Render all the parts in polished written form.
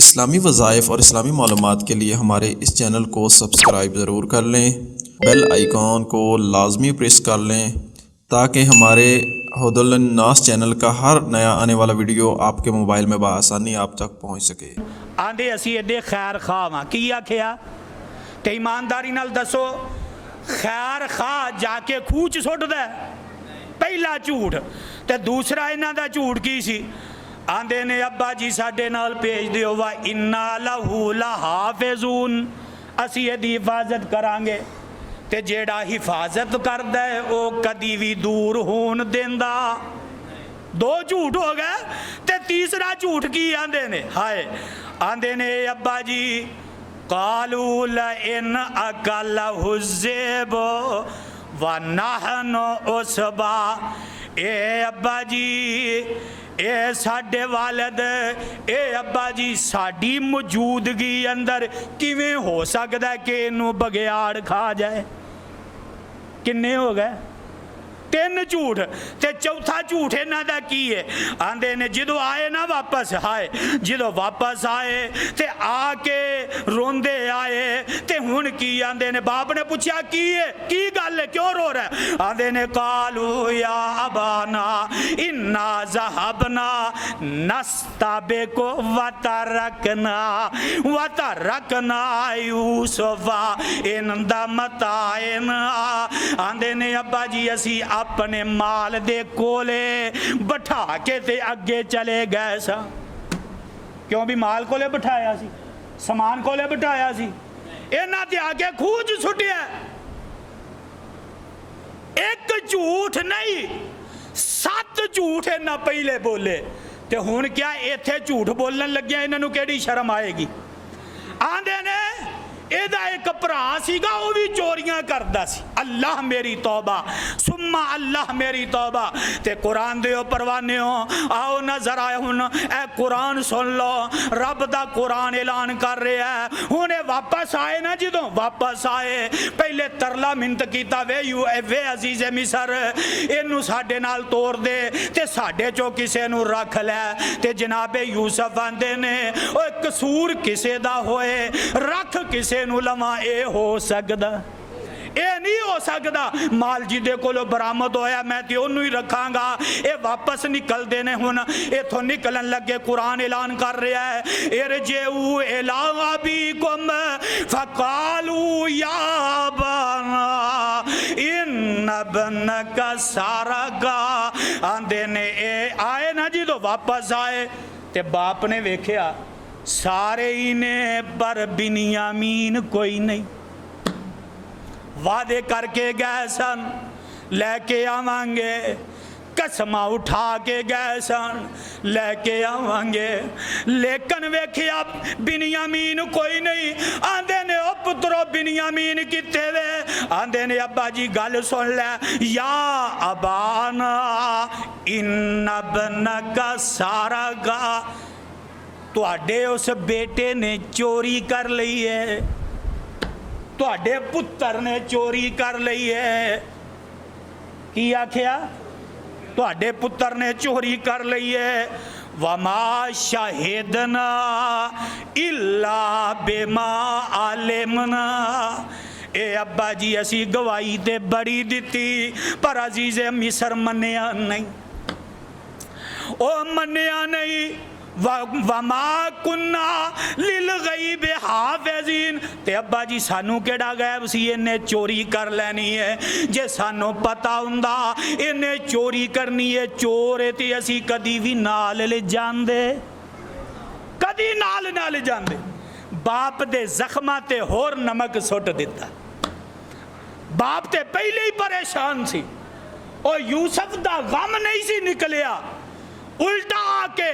इस्लामी वज़ाइफ और इस्लामी मालूमात के लिए हमारे इस चैनल को सब्सक्राइब ज़रूर कर लें, बेल आइकॉन को लाजमी प्रेस कर लें ताकि हमारे हुदल नास चैनल का हर नया आने वाला वीडियो आपके मोबाइल में बआसानी आप तक पहुँच सके। आंदे असी एडे खैर खा वा की आखिया ते ईमानदारी नाल दसो, खैर खा जाके खूह च सुट्टदा पहला झूठ ते दूसरा इन्हां दा झूठ की सी। आंदे ने अब्बा जी साडे नाल भेज दिओ वा इन्ना लहू लहाफिज़ून, असी इहदी हिफाजत करांगे ते जेड़ा हिफाजत करदा है वह कदी भी दूर होण देंदा। दो झूठ हो गए ते तीसरा झूठ की आंदे ने, हाय आंदे ने अब्बा जी कालू इन अकल हुज़ेब व नहनु उसबा, ए अब्बा जी ए साडे वालिद, ए अब्बा जी साडी मौजूदगी अंदर किवें हो सकदा कि इनू बगियाड़ खा जाए। किन्ने हो गए? तीन झूठ ते चौथा झूठ इन्हां दा की है? आंदे ने जदों आए ना वापस, हाय जदों वापस आए ते आके रोंदे आए ते हुण की आंदे ने, बाप ने पूछा की है, की गल है, क्यों रो रहा है? आंदे ने कालू या अबाना इन्ना ज़हबना नस्ताबिकु वतरकना यूसुफा इन्दा मताइना। आंदे ने अब्बा जी असी अपने माल दे कोले बैठा के ते अगे चले गए सा। क्यों भी माल कोले बिठाया सी, समान कोले बिठाया सी, इन्हां ते आके खूह च सुट्टिया। एक झूठ नहीं 7 झूठ इन्हां पहले बोले ते हुण क्या इत्थे झूठ बोलन लग्या इन्हां नूं केड़ी शर्म आएगी? आंदे ने एदा एक भरा सीगा वो भी चोरियां करदा सी। अल्लाह मेरी तौबा सुम्मा अल्लाह मेरी तौबा। ते कुरान दे परवाने हो आओ नजर आए हुन ए कुरान सुन लो, रब दा कुरान ऐलान कर रहा है। हुण वापस आए ना, जदों वापस आए पहले तरला मिन्नत कीता वे वे अजीज़े मिसर इनू साडे नाल तोड़ दे ते साडे चों किसे नू रख लै। ते जनाबे यूसुफ आंदे ने ओए कसूर किसे दा होए रख किसे नू लवा, ए हो सकदा? ए नहीं हो सकदा। माल जिदे कोलों बरामद होया मैं ते ओनू ही रखांगा। ए वापस निकलदे ने, हुण इथों निकलन लगे कुरान ऐलान कर रहा है इरजिऊ इला अबीकुम फकालू या अबाना इन्न इब्नका सरका। आंदे ने ए आए ना, जदों वापस आए ते बाप ने वेख्या सारे ही ने पर बिनियामीन कोई नहीं। वादे करके गए सन लेके आवांगे, कसमा उठा के गए सन लेके आवांगे, लेकिन वेखिया बिनियामीन कोई नहीं। आंदे ने ओ पुत्रो बिनियामीन किथे वे? आंदे ने अब्बा जी गल सुन ले, या अबाना इन्न इब्नका सरका, तुहाडे उस बेटे ने चोरी कर ली है, तुहाडे पुत्र ने चोरी कर ली है। की आख्या? तुहाडे पुत्र ने चोरी कर ली है। वमा शाहिदना इल्ला बिमा आलिमना। ए अब्बा जी असी गवाही ते बड़ी दिती पर अजीज़े मिसर मन्निया नहीं, ओ मन्निया नहीं। वमा कुन्ना लिल गईब हाफिज़ीन। ते अब्बा जी सानू केड़ा गैब सी इन्ने चोरी कर लैनी है? जे सानू पता हुंदा इन्ने चोरी करनी है, चोर है ते असी कदी भी नाल ले जांदे, कदी नाल ना ले जांदे। बाप दे जख्मां ते होर नमक सुट दिता। बाप ते पहले ही परेशान सी, और यूसुफ दा गम नहीं सी निकलिया, उल्टा आके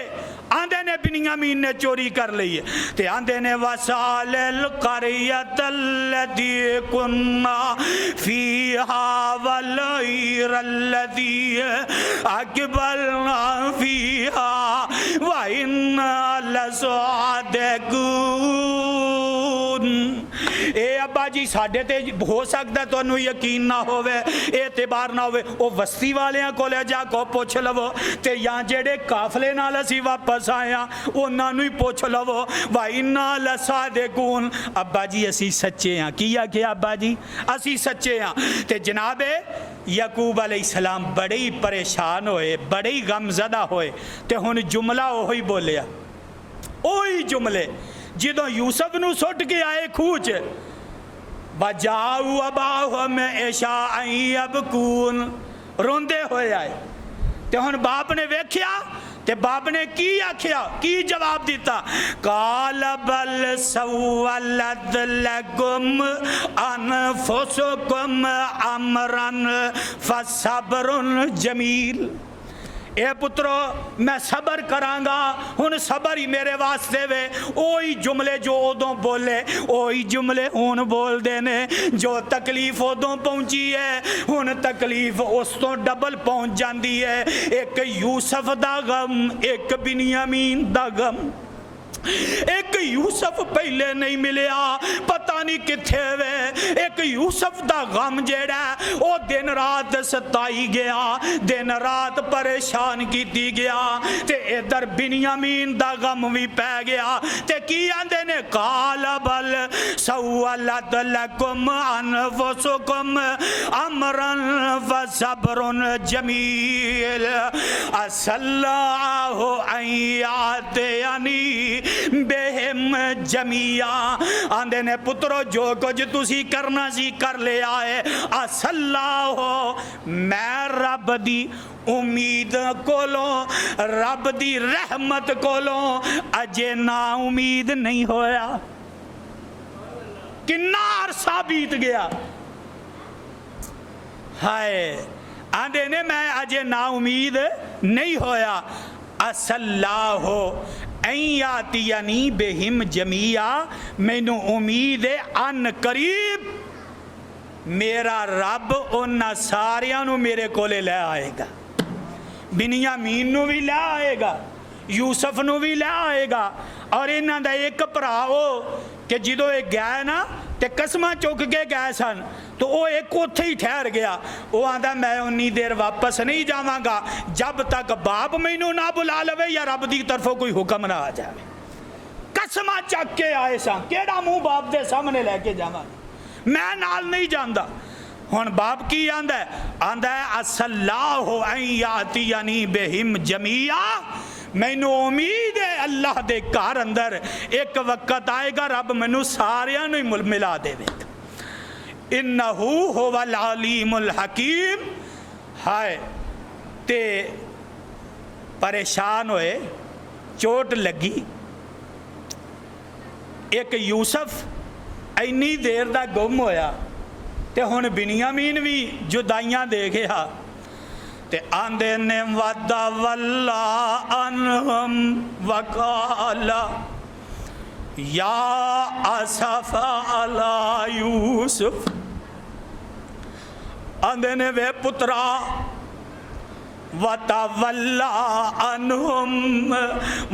आंदे ने बिनियामीन ने चोरी कर ली है। ते आंदे ने वसालिल क़रियतल्लती कुन्ना फ़ीहा वल्लैलल्लज़ी अक़बलना फ़ीहा व इन्ना लसादिक़ून। ए अब्बा जी जी साडे ते हो सकता तुहानू यकीन ना होवे, एतबार ना होवे, वो बस्ती वालियां कोले जाको पुछ लवो, ते या जेड़े काफले नाल असी वापस आए हैं उन्हां नू ही पुछ लवो। भाई ना लसा दे कून, अब्बा जी असी सच्चे हाँ। की आखिया अब्बा जी असी सच्चे हाँ। ते जनाबे याकूब अलैहिस्सलाम बड़े ही परेशान होए, बड़े ही गमजदा होए, ते हुण जुमला ओही बोलिया, ओही जुमले जिदों यूसुफ नू सुट के आए खूह च, बजाऊ अबाहुम इशाअन यबकून, रोंदे होए आए। ते हुण बाप ने वेख्या ते बाप ने की आख्या, की जवाब दिता, काल बल सव्वलत लकुम अनफुसुकुम अमरन फसब्रुन जमील। ए पुत्रो मैं सबर करांगा, हुण सबर ही मेरे वास्ते वे। ओही जुमले जो उदों बोले ओही जुमले हुण बोलदे ने। जो तकलीफ उदों पहुंची है हुण तकलीफ उस तो डबल पहुंच जाती है। एक यूसुफ दा गम, एक बिन्यामीन दा गम। एक यूसुफ पहले नहीं मिलिया, पता नहीं किथे वे। एक यूसुफ दा गम जेड़ा वो दिन रात सताई गया, दिन रात परेशान कीती गया। ते इधर बिन्यामीन दा गम भी पै गया। ते की आंदे ने, काल बल सव्वलत लकुम अनफुसुकुम अमरन फसब्रुन जमील असल्लाहु अन यातियानी बेहिम जमिया। आंदे ने पुत्रो जो कुछ तुसी करना सी कर लिया है। असल्ला हो मैं रब दी उम्मीद कोलों, रब दी रहमत कोलों अजे ना उम्मीद नहीं होया। किन्ना अरसा बीत गया, हाय। आंदे ने मैं अजे ना उम्मीद नहीं होया। असल्ला हो यानी बेहिम जमिया, मैनू उम्मीद है अन करीब मेरा रब उन्हां सारियां नू मेरे कोले लै आएगा। बिन्यामीन नू भी लै आएगा, यूसुफ नू भी लै आएगा। और इन्हां दा एक भरा हो कि जदों ये गए ना ते कसमां चुक के गए सन, तो वो एक उत्थे ही ठहर गया। वो आंदा मैं उन्नी देर वापस नहीं जावांगा जब तक बाप मैनू ना बुला लवे या रब दी तरफों कोई हुक्म ना आ जाए। कसमां चक के आए सन, केड़ा मुंह बाप दे सामने लैके जावांगा, मैं नाल नहीं जांदा। हुण बाप की आंदा है, आंदा है असल्लाहु अन यातियानी बेहिम जमिया, मैनू उम्मीद है अल्लाह दे घर अंदर एक वक्त आएगा रब मैनू सारियां नू ही मिला देवेगा। इन्नहू हुवल अलीमुल हकीम। हाय ते परेशान होए, चोट लगी। एक यूसुफ इन्नी देर दा गुम होया ते हुण बिन्यामीन भी जुदाइयां दे गया। ते आंदे ने वादा वल्ला अनहुम वकाला या असफा अला यूसुफ। आंदे ने वे पुत्रा वतवल्ला अनहुम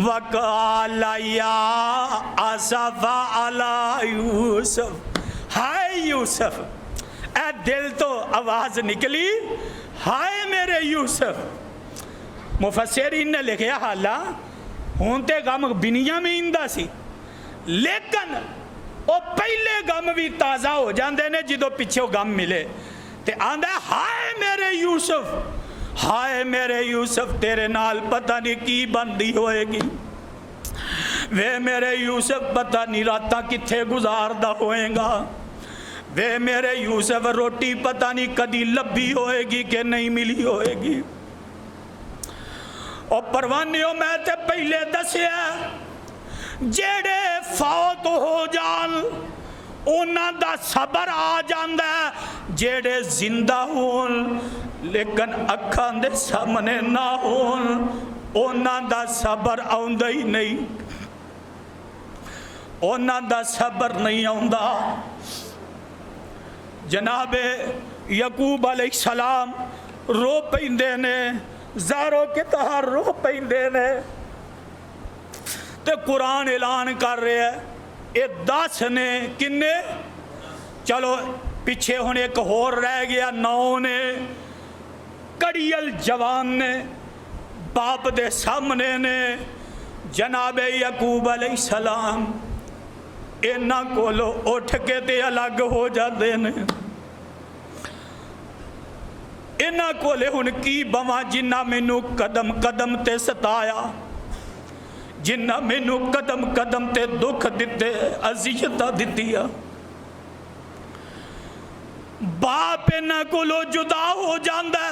वकाला या असफा अला यूसुफ। हाय यूसुफ, ए दिल तो आवाज निकली, हाय मेरे यूसुफ। मुफस्सिरीन ने लिखा हाला हुण ते गम बिन्यामीन दा सी, लेकिन वो पहले गम भी ताज़ा हो जाते ने जो पिछों गम मिले। ते आंदा हाय मेरे यूसुफ, हाय मेरे यूसुफ, तेरे नाल पता नहीं की बनती होएगी। वे मेरे यूसुफ पता नहीं रातां कित्थे गुजारदा होएगा। वे मेरे यूसुफ रोटी पता नहीं कदी लभी होएगी कि नहीं मिली होएगी। और परवानियों मैं ते पहले दसिया जेड़े फौत हो जान उन्हां दा सबर आ जांदा है, जेड़े जिंदा होन लेकिन अखां दे सामने ना होन उन्हां दा सबर आउंदा ही नहीं, उन्हां दा सबर नहीं आउंदा। जनाबे याकूब अलैहिस्सलाम रो पैंदे ने, ज़ारो के तहार रो पैंदे ने। ते कुरान ऐलान कर रहा है ये 10 ने किन्ने चलो पिछे हुण एक होर रह गया, 9 ने कड़ियल जवान ने बाप दे सामने ने जनाबे यकूब अलैहिस्सलाम इन्हां कोलों उठ के ते अलग हो जाते ने। इन्हां कोले हुण की बवां जिन्ना मैनू कदम कदम ते सताया, जिन्ना मैनू कदम कदम ते दुख दिते, अज़ियत दित्तियां। बाप इन्हां कोलों जुदा हो जांदा,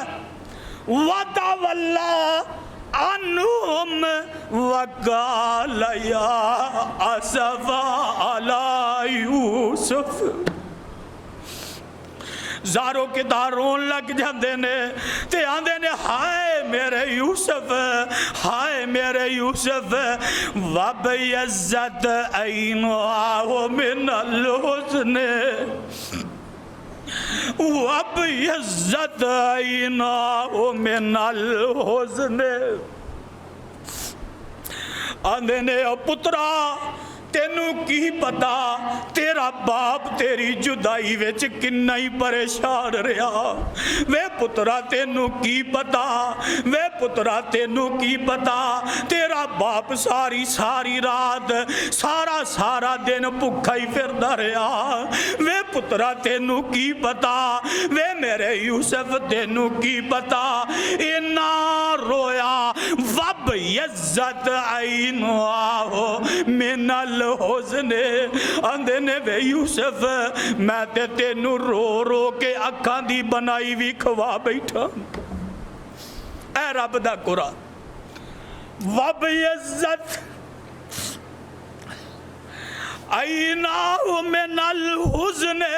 वतवल्ला अन्हुम वक़ाल या असफ़ा अला यूसुफ। ज़ारो किदार रोन लग जाते ने ते आंदे ने हाय मेरे यूसुफ, हाय मेरे यूसुफ। वब यज़्ज़त ऐनो मिनल हुस्न, वब यज़्ज़त ऐनो मिनल हुस्न। आंदे ने ओ पुत्रा तेनू की पता तेरा बाप तेरी जुदाई विच किन्ना ही परेशान रहा। वे पुत्रा तेनू की पता, वे पुत्रा तेनू की पता तेरा बाप सारी सारी रात सारा सारा दिन भुखा ही फिरदा रहा। वे पुत्रा तेनू की पता, वे मेरे यूसुफ तेनू की पता इन्ना रोया। वब यज़्ज़त ऐनो मिनल हुस्ने। आंदे ने वे यूसुफ मैं ते तेनू रो रो के अखां दी बनाई भी खवा बैठा। ऐ रब दा कुरान। वब इज्जत ऐना मिनल हुस्ने।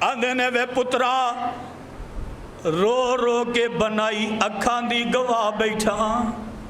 आंदे ने वे पुत्रा रो रो के बनाई अखां दी गवा बैठा।